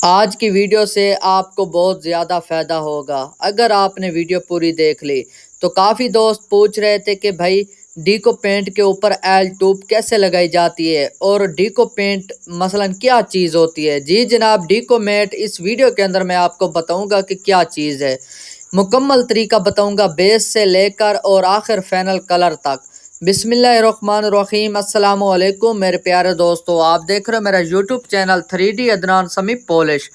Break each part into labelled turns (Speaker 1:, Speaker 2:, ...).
Speaker 1: آج کی ویڈیو سے آپ کو بہت زیادہ فائدہ ہوگا اگر آپ نے ویڈیو پوری دیکھ لی۔ تو کافی دوست پوچھ رہے تھے کہ بھائی ڈیکو پینٹ کے اوپر ایل ٹوب کیسے لگائی جاتی ہے اور ڈیکو پینٹ مثلا کیا چیز ہوتی ہے۔ جی جناب، ڈیکو میٹ اس ویڈیو کے اندر میں آپ کو بتاؤں گا کہ کیا چیز ہے، مکمل طریقہ بتاؤں گا بیس سے لے کر اور آخر فائنل کلر تک۔ بسم اللہ الرحمن الرحیم۔ السلام علیکم میرے پیارے دوستو، آپ دیکھ رہے ہو میرا یوٹیوب چینل 3D عدنان سمی پولش۔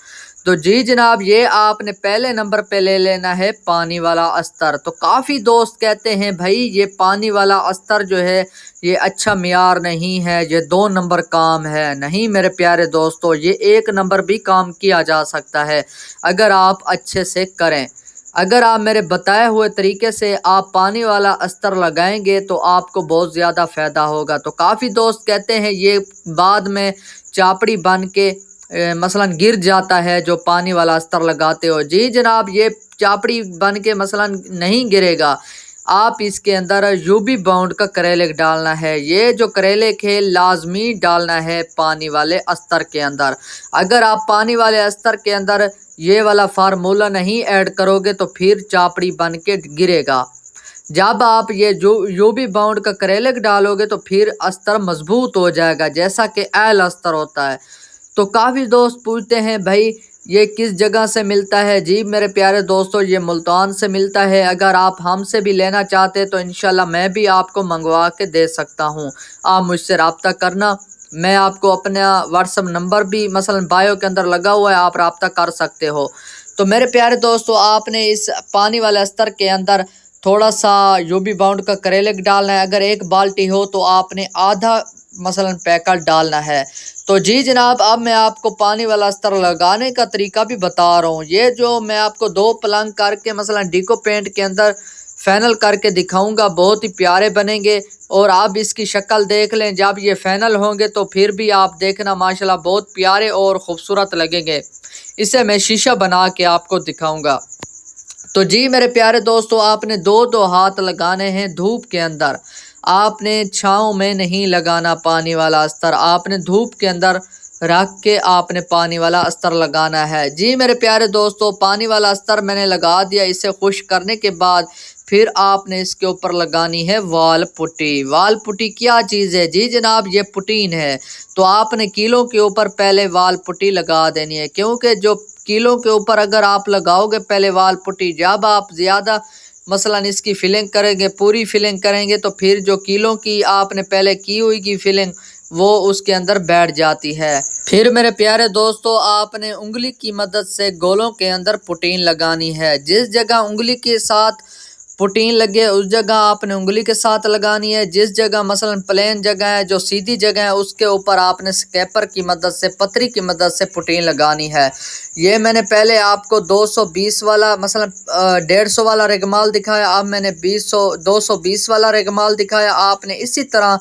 Speaker 1: تو جی جناب، یہ آپ نے پہلے نمبر پہ لے لینا ہے پانی والا استر۔ تو کافی دوست کہتے ہیں بھائی یہ پانی والا استر جو ہے یہ اچھا معیار نہیں ہے، یہ 2 نمبر کام ہے۔ نہیں میرے پیارے دوستو، یہ 1 نمبر بھی کام کیا جا سکتا ہے اگر آپ اچھے سے کریں۔ اگر آپ میرے بتائے ہوئے طریقے سے آپ پانی والا استر لگائیں گے تو آپ کو بہت زیادہ فائدہ ہوگا۔ تو کافی دوست کہتے ہیں یہ بعد میں چاپڑی بن کے مثلا گر جاتا ہے جو پانی والا استر لگاتے ہو۔ جی جناب، یہ چاپڑی بن کے مثلا نہیں گرے گا، آپ اس کے اندر یوبی باؤنڈ کا کریلک ڈالنا ہے۔ یہ جو کریلک ہے لازمی ڈالنا ہے پانی والے استر کے اندر۔ اگر آپ پانی والے استر کے اندر یہ والا فارمولا نہیں ایڈ کرو گے تو پھر چاپڑی بن کے گرے گا۔ جب آپ یہ یوبی باؤنڈ کا کریلک ڈالو گے تو پھر استر مضبوط ہو جائے گا جیسا کہ ایل استر ہوتا ہے۔ تو کافی دوست پوچھتے ہیں بھائی یہ کس جگہ سے ملتا ہے۔ جی میرے پیارے دوستو، یہ ملتان سے ملتا ہے۔ اگر آپ ہم سے بھی لینا چاہتے تو انشاءاللہ میں بھی آپ کو منگوا کے دے سکتا ہوں۔ آپ مجھ سے رابطہ کرنا، میں آپ کو اپنا واٹس ایپ نمبر بھی مثلا بایو کے اندر لگا ہوا ہے، آپ رابطہ کر سکتے ہو۔ تو میرے پیارے دوستو، آپ نے اس پانی والے استر کے اندر تھوڑا سا یوبی باؤنڈ کا کریلک ڈالنا ہے۔ اگر 1 بالٹی ہو تو آپ نے آدھا مثلا پیکٹ ڈالنا ہے۔ تو جی جناب، اب میں آپ کو پانی والا استر لگانے کا طریقہ بھی بتا رہا ہوں۔ یہ جو میں آپ کو 2 پلنگ کر کے مثلا ڈیکو پینٹ کے اندر فائنل کر کے دکھاؤں گا، بہت ہی پیارے بنیں گے اور آپ اس کی شکل دیکھ لیں۔ جب یہ فائنل ہوں گے تو پھر بھی آپ دیکھنا ماشاءاللہ بہت پیارے اور خوبصورت لگیں گے۔ اسے میں شیشہ بنا کے آپ کو دکھاؤں گا۔ تو جی میرے پیارے دوستو، آپ نے 2 ہاتھ لگانے ہیں دھوپ کے اندر۔ آپ نے چھاؤں میں نہیں لگانا پانی والا استر، آپ نے دھوپ کے اندر رکھ کے آپ نے پانی والا استر لگانا ہے۔ جی میرے پیارے دوستو، پانی والا استر میں نے لگا دیا۔ اسے خشک کرنے کے بعد پھر آپ نے اس کے اوپر لگانی ہے وال پٹی۔ وال پٹی کیا چیز ہے؟ جی جناب، یہ پٹین ہے۔ تو آپ نے کیلوں کے اوپر پہلے وال پٹی لگا دینی ہے، کیونکہ جو کیلوں کے اوپر اگر آپ لگاؤ گے پہلے وال پٹی، جب آپ زیادہ مثلا اس کی فلنگ کریں گے، پوری فلنگ کریں گے تو پھر جو کیلوں کی آپ نے پہلے کی ہوئی کی فلنگ وہ اس کے اندر بیٹھ جاتی ہے۔ پھر میرے پیارے دوستو، آپ نے انگلی کی مدد سے گولوں کے اندر پٹین لگانی ہے۔ جس جگہ انگلی کے ساتھ پٹین لگے اس جگہ آپ نے انگلی کے ساتھ لگانی ہے۔ جس جگہ مثلا پلین جگہ ہے، جو سیدھی جگہ ہے، اس کے اوپر آپ نے سکیپر کی مدد سے، پتری کی مدد سے پٹین لگانی ہے۔ یہ میں نے پہلے آپ کو 220 والا مثلا 150 والا رگمال دکھایا، اب میں نے 220 والا رگمال دکھایا۔ آپ نے اسی طرح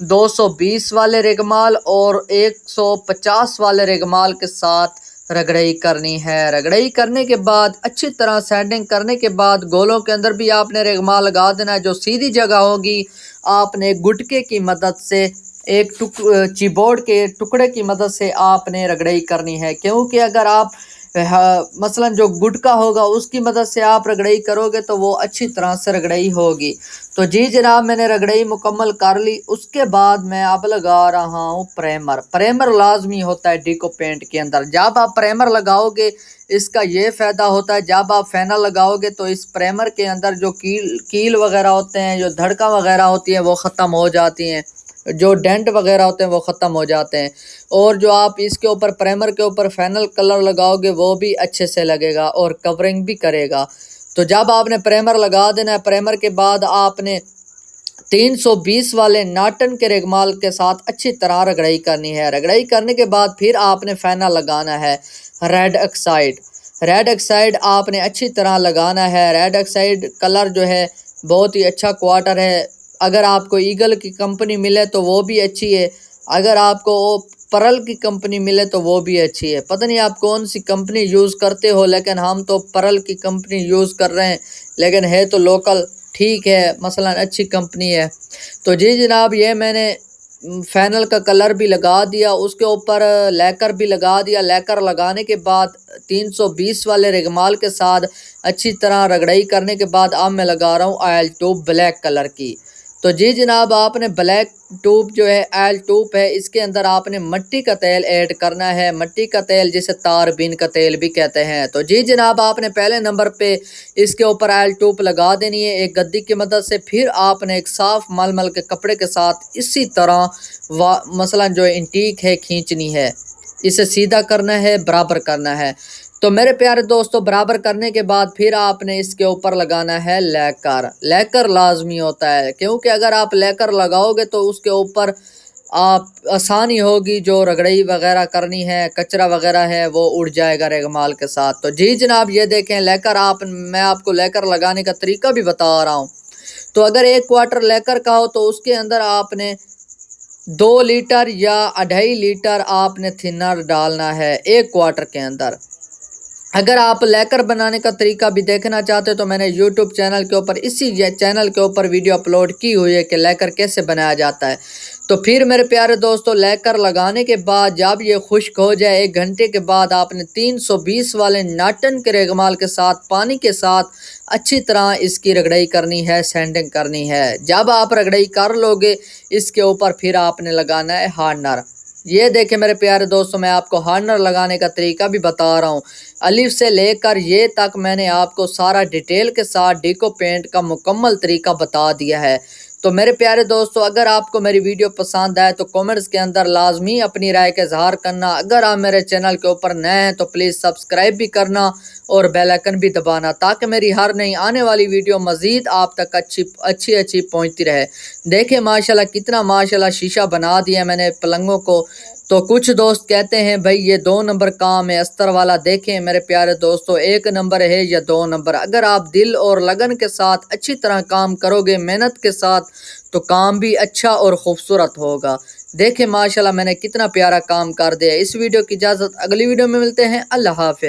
Speaker 1: 220 والے رگمال اور 150 والے رگمال کے ساتھ رگڑائی کرنی ہے۔ رگڑائی کرنے کے بعد اچھی طرح سینڈنگ کرنے کے بعد گولوں کے اندر بھی آپ نے رگمال لگا دینا ہے۔ جو سیدھی جگہ ہوگی آپ نے گٹکے کی مدد سے، ایک چی بورڈ کے ٹکڑے کی مدد سے آپ نے رگڑائی کرنی ہے، کیونکہ اگر آپ مثلا جو گٹکا ہوگا اس کی مدد سے آپ رگڑائی کرو گے تو وہ اچھی طرح سے رگڑائی ہوگی۔ تو جی جناب، میں نے رگڑائی مکمل کر لی۔ اس کے بعد میں اب لگا رہا ہوں پریمر۔ پریمر لازمی ہوتا ہے ڈیکو پینٹ کے اندر۔ جب آپ پریمر لگاؤ گے اس کا یہ فائدہ ہوتا ہے، جب آپ فینل لگاؤ گے تو اس پریمر کے اندر جو کیل وغیرہ ہوتے ہیں، جو دھڑکا وغیرہ ہوتی ہیں وہ ختم ہو جاتی ہیں، جو ڈینٹ وغیرہ ہوتے ہیں وہ ختم ہو جاتے ہیں، اور جو آپ اس کے اوپر پریمر کے اوپر فائنل کلر لگاؤ گے وہ بھی اچھے سے لگے گا اور کورنگ بھی کرے گا۔ تو جب آپ نے پریمر لگا دینا ہے، پریمر کے بعد آپ نے 320 والے ناٹن کے رگمال کے ساتھ اچھی طرح رگڑائی کرنی ہے۔ رگڑائی کرنے کے بعد پھر آپ نے فائنل لگانا ہے ریڈ آکسائڈ۔ ریڈ آکسائڈ آپ نے اچھی طرح لگانا ہے۔ ریڈ آکسائڈ کلر جو ہے بہت ہی اچھا کوارٹر ہے۔ اگر آپ کو ایگل کی کمپنی ملے تو وہ بھی اچھی ہے، اگر آپ کو پرل کی کمپنی ملے تو وہ بھی اچھی ہے۔ پتہ نہیں آپ کون سی کمپنی یوز کرتے ہو، لیکن ہم تو پرل کی کمپنی یوز کر رہے ہیں، لیکن ہے تو لوکل، ٹھیک ہے، مثلا اچھی کمپنی ہے۔ تو جی جناب، یہ میں نے فینل کا کلر بھی لگا دیا، اس کے اوپر لیکر بھی لگا دیا۔ لیکر لگانے کے بعد 320 والے رگمال کے ساتھ اچھی طرح رگڑائی کرنے کے بعد اب میں لگا رہا ہوں آئل ٹوب بلیک کلر کی۔ تو جی جناب، آپ نے بلیک ٹوب جو ہے آئل ٹوب ہے، اس کے اندر آپ نے مٹی کا تیل ایڈ کرنا ہے۔ مٹی کا تیل جسے تار بین کا تیل بھی کہتے ہیں۔ تو جی جناب، آپ نے پہلے نمبر پہ اس کے اوپر آئل ٹوب لگا دینی ہے ایک گدی کی مدد سے۔ پھر آپ نے ایک صاف مل مل کے کپڑے کے ساتھ اسی طرح مثلا جو انٹیک ہے کھینچنی ہے، اسے سیدھا کرنا ہے، برابر کرنا ہے۔ تو میرے پیارے دوستو، برابر کرنے کے بعد پھر آپ نے اس کے اوپر لگانا ہے لیکر۔ لیکر لازمی ہوتا ہے، کیونکہ اگر آپ لیکر لگاؤ گے تو اس کے اوپر آپ آسانی ہوگی، جو رگڑائی وغیرہ کرنی ہے، کچرا وغیرہ ہے، وہ اڑ جائے گا رگمال کے ساتھ۔ تو جی جناب، یہ دیکھیں لیکر میں آپ کو لیکر لگانے کا طریقہ بھی بتا رہا ہوں۔ تو اگر 1 کوارٹر لیکر کا ہو تو اس کے اندر آپ نے 2 لیٹر یا 2.5 لیٹر آپ نے تھنر ڈالنا ہے 1 کوارٹر کے اندر۔ اگر آپ لیکر بنانے کا طریقہ بھی دیکھنا چاہتے تو میں نے یوٹیوب چینل کے اوپر چینل کے اوپر ویڈیو اپلوڈ کی ہوئی ہے کہ لیکر کیسے بنایا جاتا ہے۔ تو پھر میرے پیارے دوستو، لیکر لگانے کے بعد جب یہ خشک ہو جائے 1 گھنٹے کے بعد آپ نے 320 والے ناٹن کے ریگمال کے ساتھ پانی کے ساتھ اچھی طرح اس کی رگڑائی کرنی ہے، سینڈنگ کرنی ہے۔ جب آپ رگڑائی کر لو گے اس کے اوپر پھر آپ نے لگانا ہے ہارڈنر۔ یہ دیکھیں میرے پیارے دوستو، میں آپ کو ہارڈنر لگانے کا طریقہ بھی بتا رہا ہوں۔ الف سے لے کر یہ تک میں نے آپ کو سارا ڈیٹیل کے ساتھ ڈیکو پینٹ کا مکمل طریقہ بتا دیا ہے۔ تو میرے پیارے دوستو، اگر آپ کو میری ویڈیو پسند آئے تو کومنٹس کے اندر لازمی اپنی رائے کا اظہار کرنا۔ اگر آپ میرے چینل کے اوپر نئے ہیں تو پلیز سبسکرائب بھی کرنا اور بیل آئیکن بھی دبانا، تاکہ میری ہر نئی آنے والی ویڈیو مزید آپ تک اچھی پہنچتی رہے۔ دیکھیں ماشاءاللہ کتنا ماشاءاللہ شیشہ بنا دیا میں نے پلنگوں کو۔ تو کچھ دوست کہتے ہیں بھائی یہ 2 نمبر کام ہے استر والا۔ دیکھیں میرے پیارے دوستو، 1 نمبر ہے یا 2 نمبر، اگر آپ دل اور لگن کے ساتھ اچھی طرح کام کرو گے، محنت کے ساتھ، تو کام بھی اچھا اور خوبصورت ہوگا۔ دیکھیں ماشاءاللہ میں نے کتنا پیارا کام کر دیا۔ اس ویڈیو کی اجازت، اگلی ویڈیو میں ملتے ہیں۔ اللہ حافظ۔